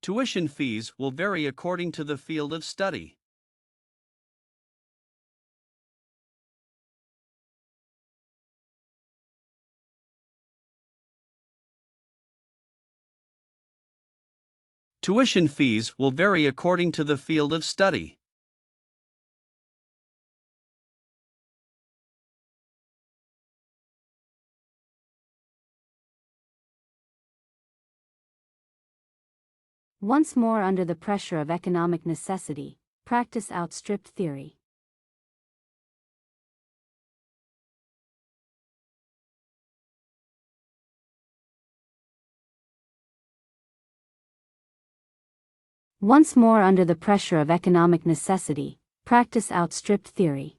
Tuition fees will vary according to the field of study. Tuition fees will vary according to the field of study. Once more under the pressure of economic necessity, practice outstripped theory. Once more under the pressure of economic necessity, practice outstripped theory.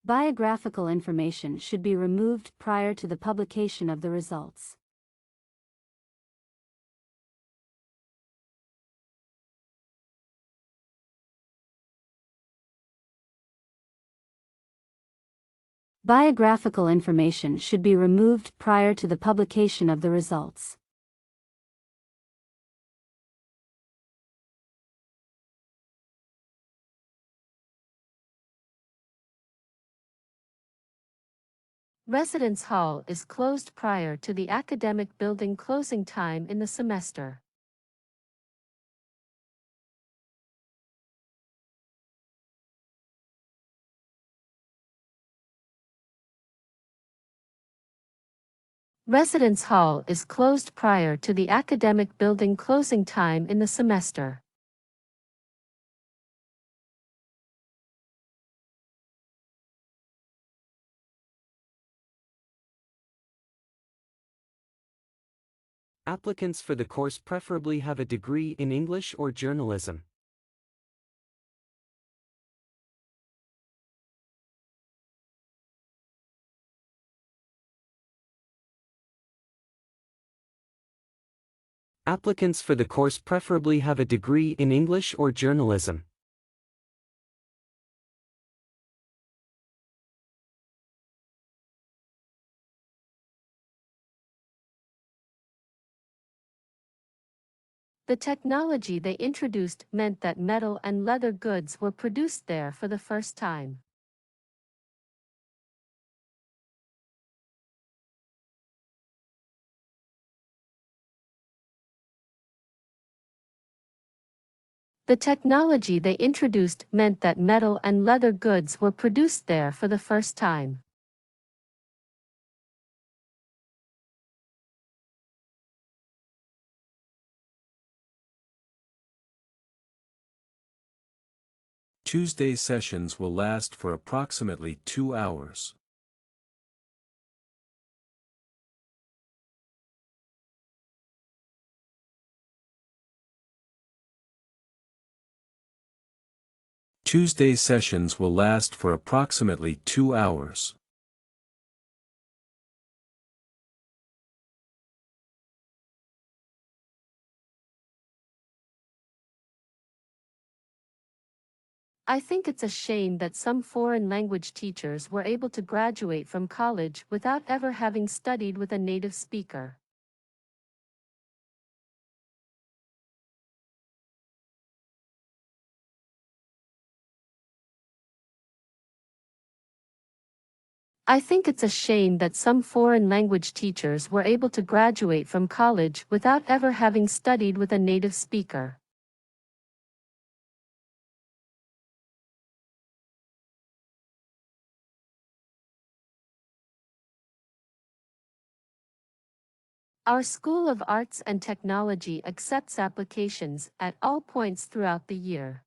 Biographical information should be removed prior to the publication of the results. Biographical information should be removed prior to the publication of the results. Residence hall is closed prior to the academic building closing time in the semester. Residence hall is closed prior to the academic building closing time in the semester. Applicants for the course preferably have a degree in English or journalism. Applicants for the course preferably have a degree in English or journalism. The technology they introduced meant that metal and leather goods were produced there for the first time. The technology they introduced meant that metal and leather goods were produced there for the first time. Tuesday sessions will last for approximately 2 hours. Tuesday sessions will last for approximately 2 hours. I think it's a shame that some foreign language teachers were able to graduate from college without ever having studied with a native speaker. I think it's a shame that some foreign language teachers were able to graduate from college without ever having studied with a native speaker. Our School of Arts and Technology accepts applications at all points throughout the year.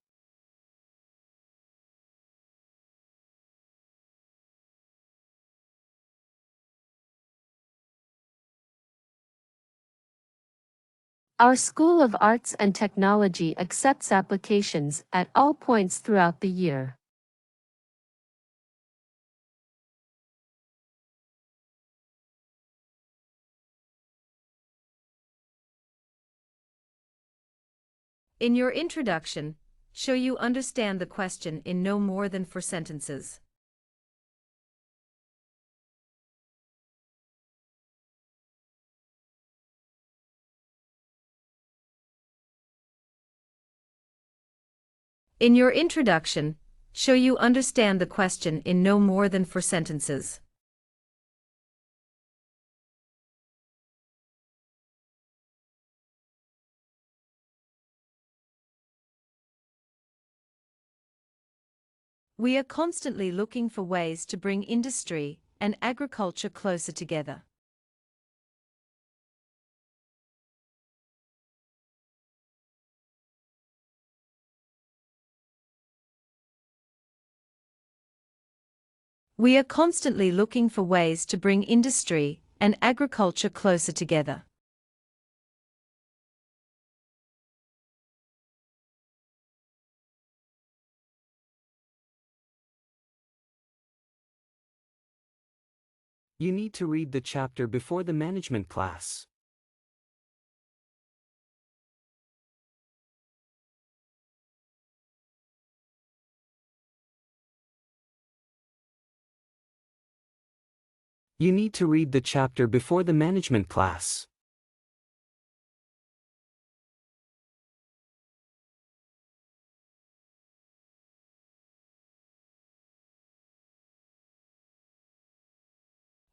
Our School of Arts and Technology accepts applications at all points throughout the year. In your introduction, Show you understand the question in no more than 4 sentences. In your introduction, show you understand the question in no more than 4 sentences. We are constantly looking for ways to bring industry and agriculture closer together. We are constantly looking for ways to bring industry and agriculture closer together. You need to read the chapter before the management class. You need to read the chapter before the management class.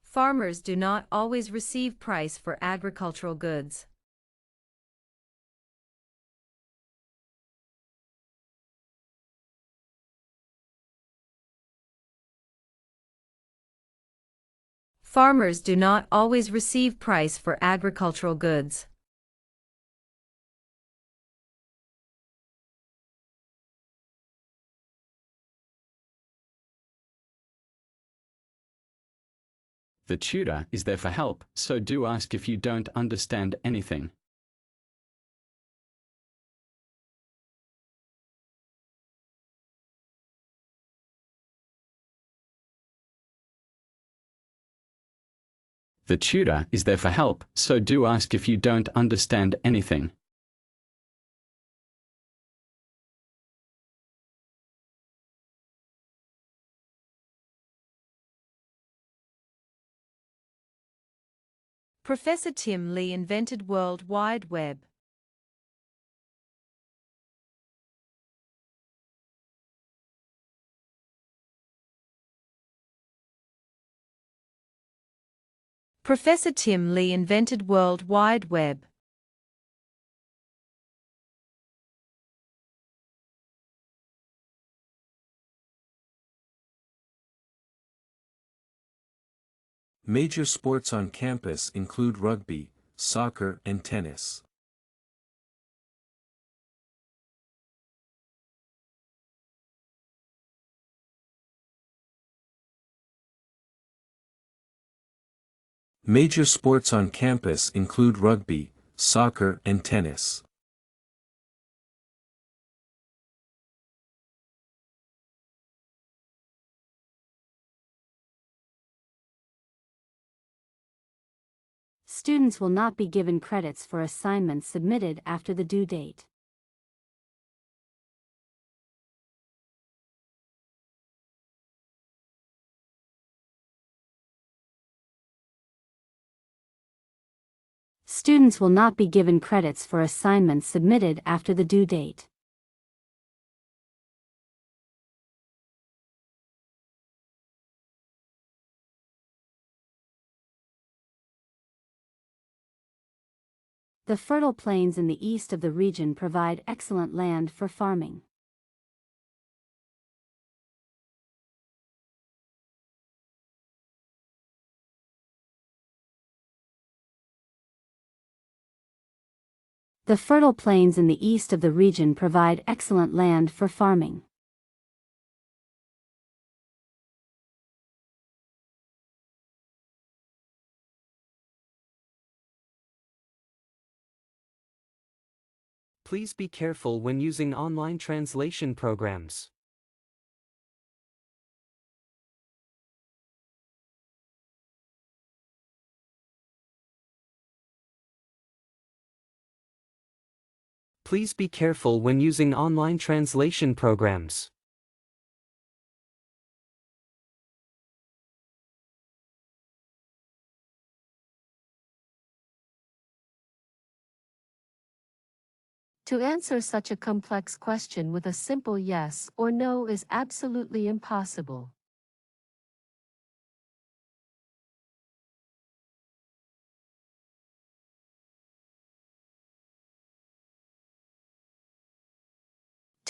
Farmers do not always receive price for agricultural goods. Farmers do not always receive price for agricultural goods. The tutor is there for help, so do ask if you don't understand anything. The tutor is there for help, so do ask if you don't understand anything. Professor Tim Lee invented World Wide Web. Professor Tim Lee invented World Wide Web. Major sports on campus include rugby, soccer, and tennis. Major sports on campus include rugby, soccer, and tennis. Students will not be given credits for assignments submitted after the due date. Students will not be given credits for assignments submitted after the due date. The fertile plains in the east of the region provide excellent land for farming. The fertile plains in the east of the region provide excellent land for farming. Please be careful when using online translation programs. Please be careful when using online translation programs. To answer such a complex question with a simple yes or no is absolutely impossible.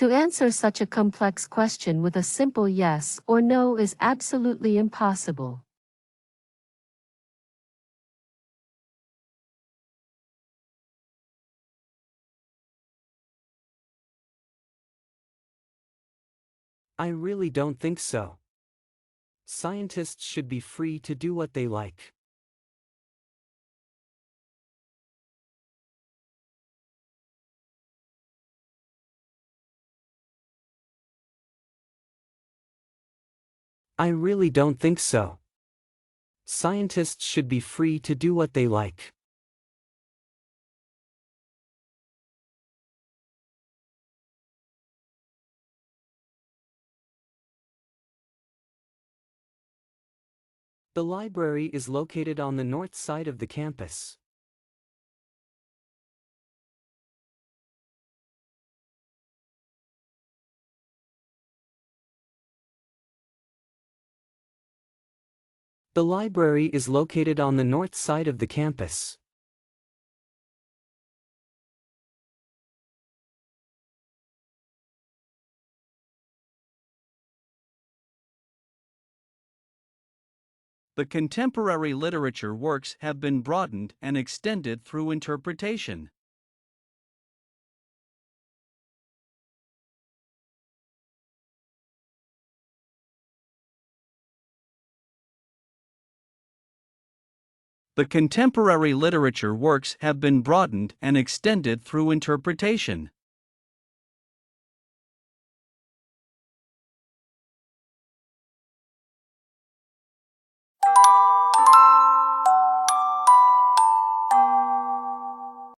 To answer such a complex question with a simple yes or no is absolutely impossible. I really don't think so. Scientists should be free to do what they like. I really don't think so. Scientists should be free to do what they like. The library is located on the north side of the campus. The library is located on the north side of the campus. The contemporary literature works have been broadened and extended through interpretation. The contemporary literature works have been broadened and extended through interpretation.